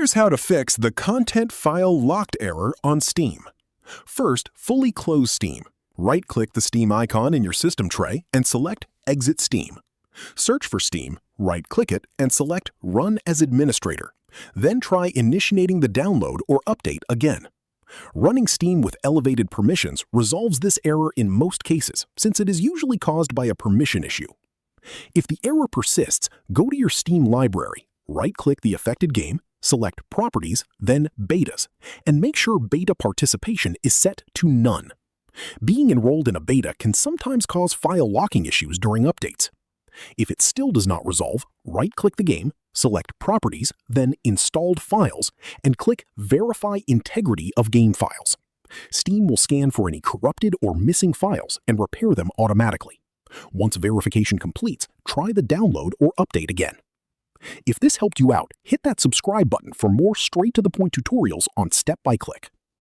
Here's how to fix the content file locked error on Steam. First, fully close Steam. Right-click the Steam icon in your system tray and select Exit Steam. Search for Steam, right-click it, and select Run as Administrator. Then try initiating the download or update again. Running Steam with elevated permissions resolves this error in most cases, since it is usually caused by a permission issue. If the error persists, go to your Steam library, right-click the affected game, select Properties, then Betas, and make sure beta participation is set to None. Being enrolled in a beta can sometimes cause file locking issues during updates. If it still does not resolve, right-click the game, select Properties, then Installed Files, and click Verify Integrity of Game Files. Steam will scan for any corrupted or missing files and repair them automatically. Once verification completes, try the download or update again. If this helped you out, hit that subscribe button for more straight-to-the-point tutorials on Step by Click.